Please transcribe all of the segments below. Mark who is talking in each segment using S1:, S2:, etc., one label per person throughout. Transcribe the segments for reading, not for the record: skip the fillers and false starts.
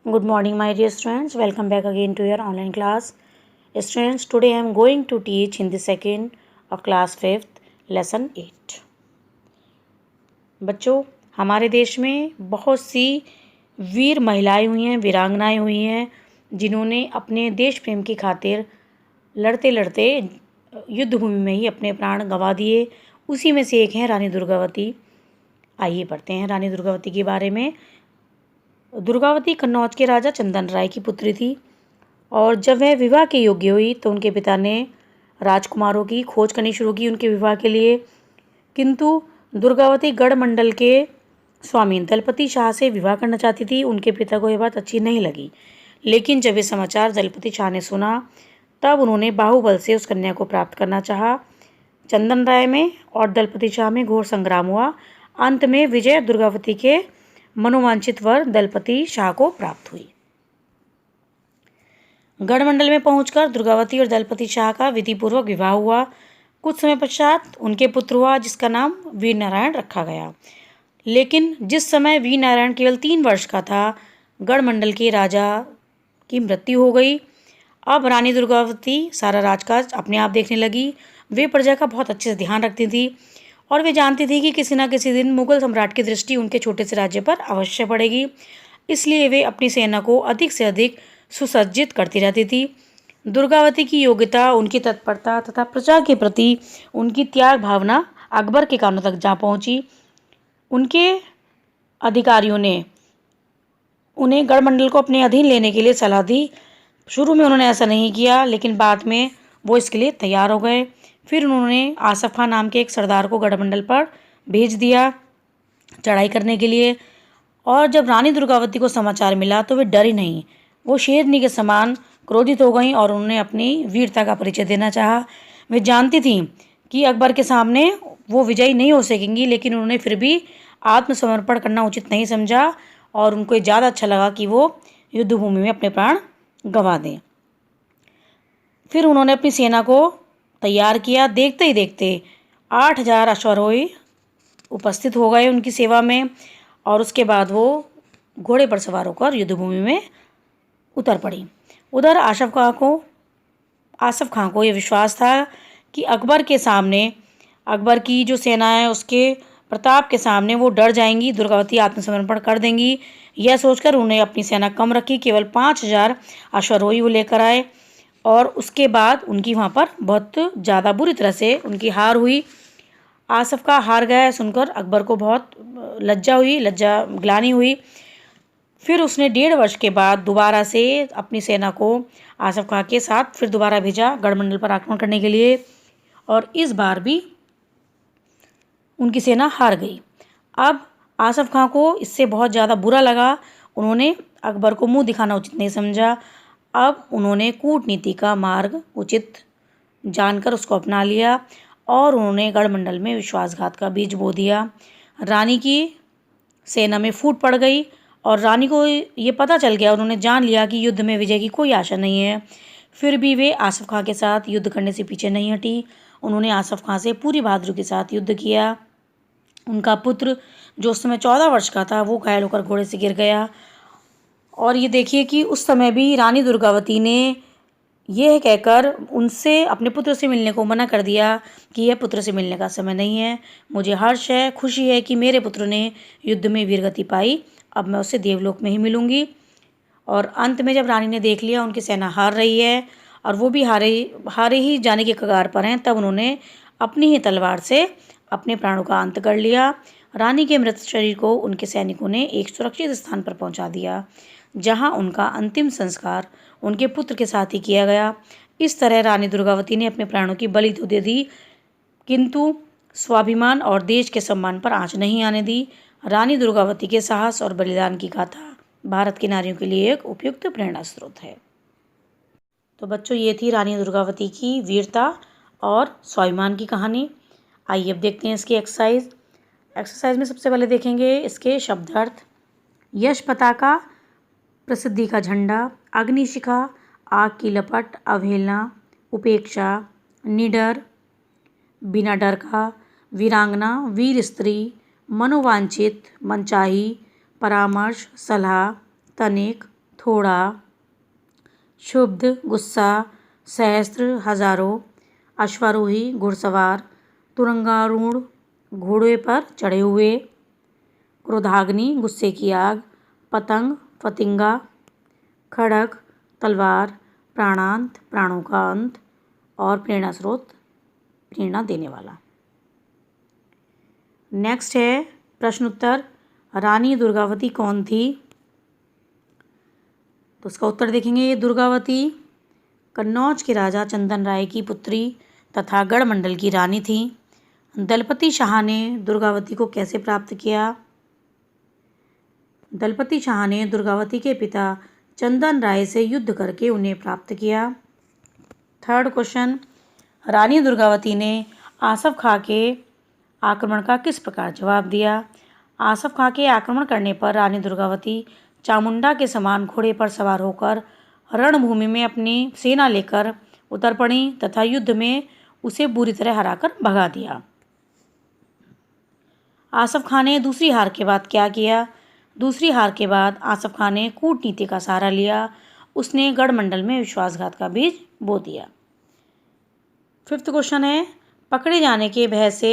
S1: Good morning, my dear students. Welcome back again to your online class. Students, today I am going to teach in the second of class 5th lesson 8. बच्चों, हमारे देश में बहुत सी वीर महिलाएं हुई हैं, वीरांगनाएं हुई हैं, जिन्होंने अपने देश प्रेम की खातिर लड़ते लड़ते युद्ध भूमि में ही अपने प्राण गंवा दिए। उसी में से एक हैं रानी दुर्गावती। आइए पढ़ते हैं रानी दुर्गावती के बारे में। दुर्गावती कन्नौज के राजा चंदन राय की पुत्री थी और जब वह विवाह के योग्य हुई तो उनके पिता ने राजकुमारों की खोज करनी शुरू की उनके विवाह के लिए। किंतु दुर्गावती गढ़ मंडल के स्वामी दलपति शाह से विवाह करना चाहती थी। उनके पिता को यह बात अच्छी नहीं लगी, लेकिन जब ये समाचार दलपति शाह ने सुना तब उन्होंने बाहुबल से उस कन्या को प्राप्त करना चाहा। चंदन राय में और दलपति शाह में घोर संग्राम हुआ। अंत में विजय दुर्गावती के मनोवांछित वर दलपति शाह को प्राप्त हुई। गढ़मंडल में पहुंचकर दुर्गावती और दलपति शाह का विधिपूर्वक विवाह हुआ। कुछ समय पश्चात उनके पुत्र हुआ, जिसका नाम वीर नारायण रखा गया। लेकिन जिस समय वीर नारायण केवल 3 वर्ष का था, गढ़मंडल के राजा की मृत्यु हो गई। अब रानी दुर्गावती सारा राजकाज अपने आप देखने लगी। वे प्रजा का बहुत अच्छे से ध्यान रखती थी और वे जानती थी कि किसी न किसी दिन मुगल सम्राट की दृष्टि उनके छोटे से राज्य पर अवश्य पड़ेगी। इसलिए वे अपनी सेना को अधिक से अधिक सुसज्जित करती रहती थी। दुर्गावती की योग्यता, उनकी तत्परता तथा प्रजा के प्रति उनकी त्याग भावना अकबर के कानों तक जा पहुंची। उनके अधिकारियों ने उन्हें गढ़मंडल को अपने अधीन लेने के लिए सलाह दी। शुरू में उन्होंने ऐसा नहीं किया, लेकिन बाद में वो इसके लिए तैयार हो गए। फिर उन्होंने आसफ खान नाम के एक सरदार को गढ़मंडल पर भेज दिया चढ़ाई करने के लिए। और जब रानी दुर्गावती को समाचार मिला तो वे डरी नहीं, वो शेरनी के समान क्रोधित हो गईं और उन्होंने अपनी वीरता का परिचय देना चाहा। वे जानती थीं कि अकबर के सामने वो विजयी नहीं हो सकेंगी, लेकिन उन्होंने फिर भी आत्मसमर्पण करना उचित नहीं समझा और उनको ज़्यादा अच्छा लगा कि वो युद्ध भूमि में अपने प्राण गंवा दें। फिर उन्होंने अपनी सेना को तैयार किया। देखते ही देखते 8000 अश्वारोही उपस्थित हो गए उनकी सेवा में और उसके बाद वो घोड़े पर सवार होकर युद्ध भूमि में उतर पड़ी। उधर आसफ खां को ये विश्वास था कि अकबर के सामने, अकबर की जो सेना है उसके प्रताप के सामने वो डर जाएंगी, दुर्गावती आत्मसमर्पण कर देंगी। यह सोचकर उन्हें अपनी सेना कम रखी, केवल 5000 अश्वारोही वो लेकर आए और उसके बाद उनकी वहाँ पर बहुत ज़्यादा बुरी तरह से उनकी हार हुई। आसफ का हार गया सुनकर अकबर को बहुत ग्लानि हुई। फिर उसने 1.5 वर्ष के बाद दोबारा से अपनी सेना को आसफ खां के साथ फिर दोबारा भेजा गढ़मंडल पर आक्रमण करने के लिए, और इस बार भी उनकी सेना हार गई। अब आसफ खां को इससे बहुत ज़्यादा बुरा लगा। उन्होंने अकबर को मुंह दिखाना उचित नहीं समझा। अब उन्होंने कूटनीति का मार्ग उचित जानकर उसको अपना लिया और उन्होंने गढ़मंडल में विश्वासघात का बीज बो दिया। रानी की सेना में फूट पड़ गई और रानी को ये पता चल गया, उन्होंने जान लिया कि युद्ध में विजय की कोई आशा नहीं है। फिर भी वे आसफ खां के साथ युद्ध करने से पीछे नहीं हटी। उन्होंने आसफ खां से पूरी बहादुरी के साथ युद्ध किया। उनका पुत्र जो उस समय 14 वर्ष का था वो घायल होकर घोड़े से गिर गया। और ये देखिए कि उस समय भी रानी दुर्गावती ने यह कहकर उनसे, अपने पुत्र से मिलने को मना कर दिया कि यह पुत्र से मिलने का समय नहीं है। मुझे हर्ष है, खुशी है कि मेरे पुत्र ने युद्ध में वीरगति पाई, अब मैं उससे देवलोक में ही मिलूंगी। और अंत में जब रानी ने देख लिया उनकी सेना हार रही है और वो भी हारे ही जाने के कगार पर हैं, तब उन्होंने अपनी ही तलवार से अपने प्राणों का अंत कर लिया। रानी के मृत शरीर को उनके सैनिकों ने एक सुरक्षित स्थान पर पहुंचा दिया, जहां उनका अंतिम संस्कार उनके पुत्र के साथ ही किया गया। इस तरह रानी दुर्गावती ने अपने प्राणों की बलि तो दे दी, किंतु स्वाभिमान और देश के सम्मान पर आंच नहीं आने दी। रानी दुर्गावती के साहस और बलिदान की गाथा भारत की नारियों के लिए एक उपयुक्त प्रेरणा स्रोत है। तो बच्चों, ये थी रानी दुर्गावती की वीरता और स्वाभिमान की कहानी। आइए अब देखते हैं इसकी एक्सरसाइज में सबसे पहले देखेंगे इसके शब्दार्थ। यश पताका, प्रसिद्धि का झंडा, अग्निशिखा, आग की लपट, अवहेलना, उपेक्षा, निडर, बिना डर का, वीरांगना, वीर स्त्री, मनोवांछित, मनचाही, परामर्श, सलाह, तनिक, थोड़ा, शुद्ध, गुस्सा, सहस्त्र, हजारों, अश्वारोही, घुड़सवार, तुरंगारूढ़, घोड़े पर चढ़े हुए, क्रोधाग्नि, गुस्से की आग, पतंग, फतिंगा, खड़ग, तलवार, प्राणांत, प्राणों का अंत, और प्रेरणा स्रोत, प्रेरणा देने वाला। नेक्स्ट है प्रश्न उत्तर, रानी दुर्गावती कौन थी? तो उसका उत्तर देखेंगे, दुर्गावती कन्नौज के राजा चंदन राय की पुत्री तथा गढ़मंडल की रानी थी। दलपति शाह ने दुर्गावती को कैसे प्राप्त किया? दलपति शाह ने दुर्गावती के पिता चंदन राय से युद्ध करके उन्हें प्राप्त किया। थर्ड क्वेश्चन, रानी दुर्गावती ने आसफ खां के आक्रमण का किस प्रकार जवाब दिया? आसफ खां के आक्रमण करने पर रानी दुर्गावती चामुंडा के समान घोड़े पर सवार होकर रणभूमि में अपनी सेना लेकर उतर पड़ी तथा युद्ध में उसे बुरी तरह हराकर भगा दिया। आसफ खां ने दूसरी हार के बाद क्या किया? दूसरी हार के बाद आसफ खां ने कूटनीति का सहारा लिया। उसने गढ़मंडल में विश्वासघात का बीज बो दिया। फिफ्थ क्वेश्चन है, पकड़े जाने के भय से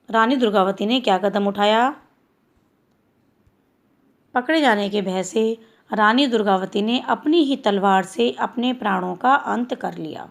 S1: रानी दुर्गावती ने क्या कदम उठाया? पकड़े जाने के भय से रानी दुर्गावती ने अपनी ही तलवार से अपने प्राणों का अंत कर लिया।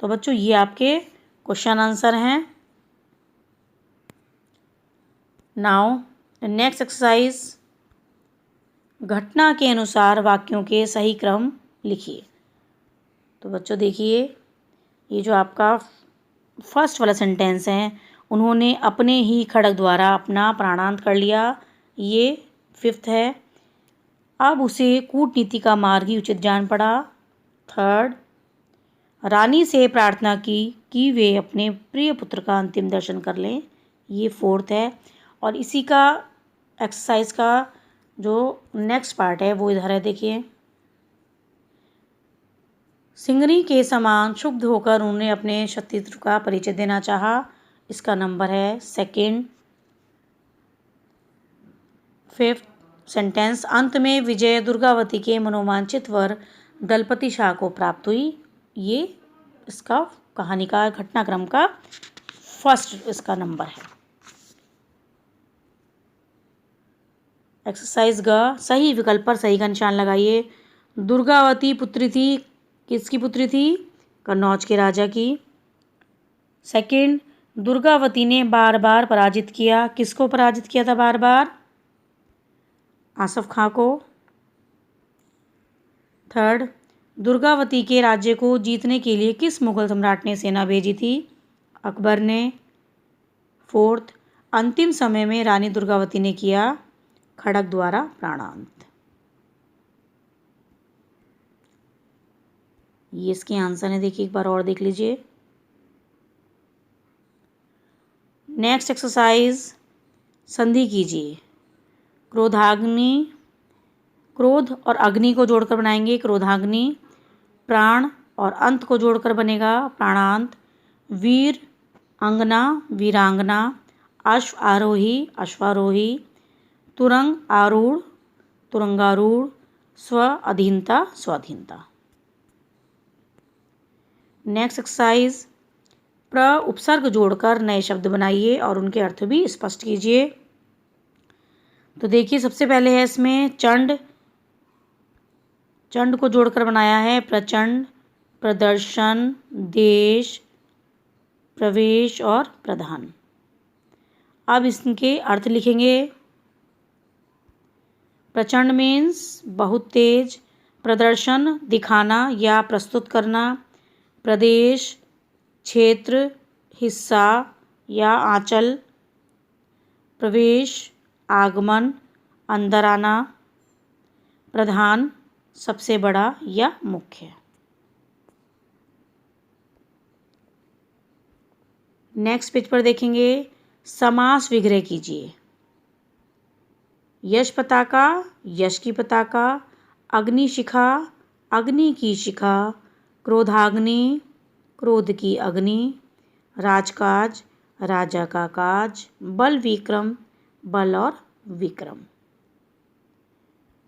S1: तो बच्चों ये आपके क्वेश्चन आंसर हैं। नाउ नेक्स्ट एक्सरसाइज, घटना के अनुसार वाक्यों के सही क्रम लिखिए। तो बच्चों देखिए, ये जो आपका फर्स्ट वाला सेंटेंस है, उन्होंने अपने ही खड़ग द्वारा अपना प्राणांत कर लिया, ये फिफ्थ है। अब उसे कूटनीति का मार्ग ही उचित जान पड़ा। थर्ड, रानी से प्रार्थना की कि वे अपने प्रिय पुत्र का अंतिम दर्शन कर लें, ये फोर्थ है। और इसी का एक्सरसाइज का जो नेक्स्ट पार्ट है वो इधर है, देखिए। सिंगरी के समान क्षुब्ध होकर उन्होंने अपने शत्रुत्व का परिचय देना चाहा, इसका नंबर है सेकंड। फिफ्थ सेंटेंस, अंत में विजय दुर्गावती के मनोवांछित वर दलपति शाह को प्राप्त हुई, ये इसका कहानी का घटनाक्रम का फर्स्ट इसका नंबर है। एक्सरसाइज ग, सही विकल्प पर सही का निशान लगाइए। दुर्गावती पुत्री थी, किसकी पुत्री थी? कन्नौज के राजा की। सेकंड, दुर्गावती ने बार बार पराजित किया, किसको पराजित किया था बार बार? आसफ खां को। थर्ड, दुर्गावती के राज्य को जीतने के लिए किस मुगल सम्राट ने सेना भेजी थी? अकबर ने। फोर्थ, अंतिम समय में रानी दुर्गावती ने किया खड़ग द्वारा प्राणांत। ये इसके आंसर है, देखिए एक बार और देख लीजिए। नेक्स्ट एक्सरसाइज, संधि कीजिए। क्रोधाग्नि, क्रोध और अग्नि को जोड़कर बनाएंगे क्रोधाग्नि। प्राण और अंत को जोड़कर बनेगा प्राणांत। वीर, अंगना, वीरांगना। अश्व आरोही, अश्वारोही। तुरंग आरूढ़, तुरंगारूढ़। स्व अधीनता, स्वाधीनता। नेक्स्ट एक्सरसाइज, प्र उपसर्ग जोड़कर नए शब्द बनाइए और उनके अर्थ भी स्पष्ट कीजिए। तो देखिए सबसे पहले है इसमें चंड, चंड को जोड़कर बनाया है प्रचंड, प्रदर्शन, देश, प्रवेश और प्रधान। अब इसके अर्थ लिखेंगे। प्रचंड मीन्स बहुत तेज, प्रदर्शन दिखाना या प्रस्तुत करना, प्रदेश क्षेत्र, हिस्सा या आंचल, प्रवेश आगमन, अंदर आना, प्रधान सबसे बड़ा या मुख्य। नेक्स्ट पेज पर देखेंगे, समास विग्रह कीजिए। यश पताका, यश की पताका। अग्निशिखा, अग्नि की शिखा। क्रोधाग्नि, क्रोध की अग्नि। राजकाज, राजा का काज। बल विक्रम, बल और विक्रम।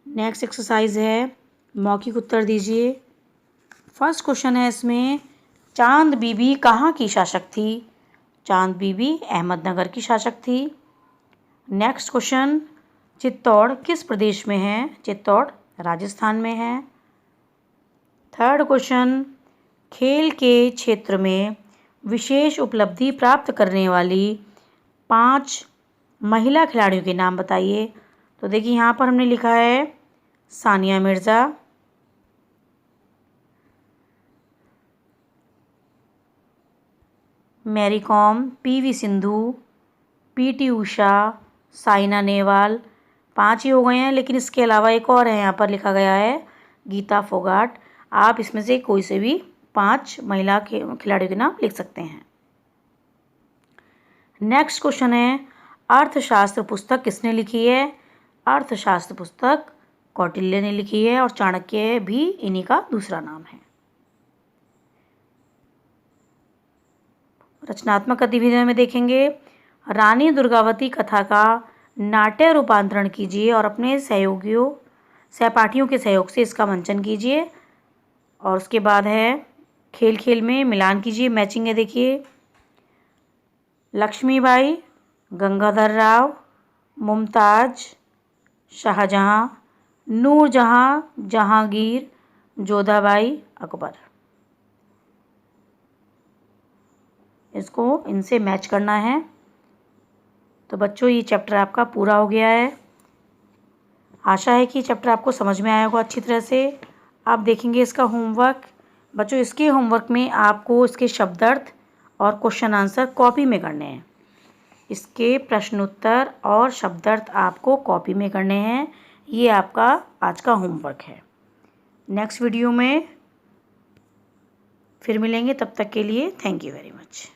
S1: नेक्स्ट एक्सरसाइज है मौखिक उत्तर दीजिए। फर्स्ट क्वेश्चन है इसमें, चांद बीबी कहाँ की शासक थी? चांद बीबी अहमदनगर की शासक थी। नेक्स्ट क्वेश्चन, चित्तौड़ किस प्रदेश में है? चित्तौड़ राजस्थान में है। थर्ड क्वेश्चन, खेल के क्षेत्र में विशेष उपलब्धि प्राप्त करने वाली 5 महिला खिलाड़ियों के नाम बताइए। तो देखिए यहाँ पर हमने लिखा है सानिया मिर्ज़ा, मैरी कॉम, पीवी सिंधु, पीटी उषा, साइना नेहवाल। 5 ही हो गए हैं, लेकिन इसके अलावा एक और है, यहाँ पर लिखा गया है गीता फोगाट। आप इसमें से कोई से भी 5 महिला खिलाड़ियों के नाम लिख सकते हैं। नेक्स्ट क्वेश्चन है, अर्थशास्त्र पुस्तक किसने लिखी है? अर्थशास्त्र पुस्तक कौटिल्य ने लिखी है और चाणक्य भी इन्हीं का दूसरा नाम है। रचनात्मक गतिविधियों में देखेंगे, रानी दुर्गावती कथा का नाट्य रूपांतरण कीजिए और अपने सहपाठियों के सहयोग से इसका मंचन कीजिए। और उसके बाद है खेल खेल में मिलान कीजिए, मैचिंग है। देखिए, लक्ष्मीबाई, गंगाधर राव, मुमताज, शाहजहां, नूरजहां, जहांगीर, जोधाबाई, अकबर। इसको इनसे मैच करना है। तो बच्चों, ये चैप्टर आपका पूरा हो गया है। आशा है कि चैप्टर आपको समझ में आया होगा अच्छी तरह से। आप देखेंगे इसका होमवर्क। बच्चों, इसके होमवर्क में आपको इसके शब्दार्थ और क्वेश्चन आंसर कॉपी में करने हैं। इसके प्रश्नोत्तर और शब्दार्थ आपको कॉपी में करने हैं। ये आपका आज का होमवर्क है। नेक्स्ट वीडियो में फिर मिलेंगे, तब तक के लिए थैंक यू वेरी मच।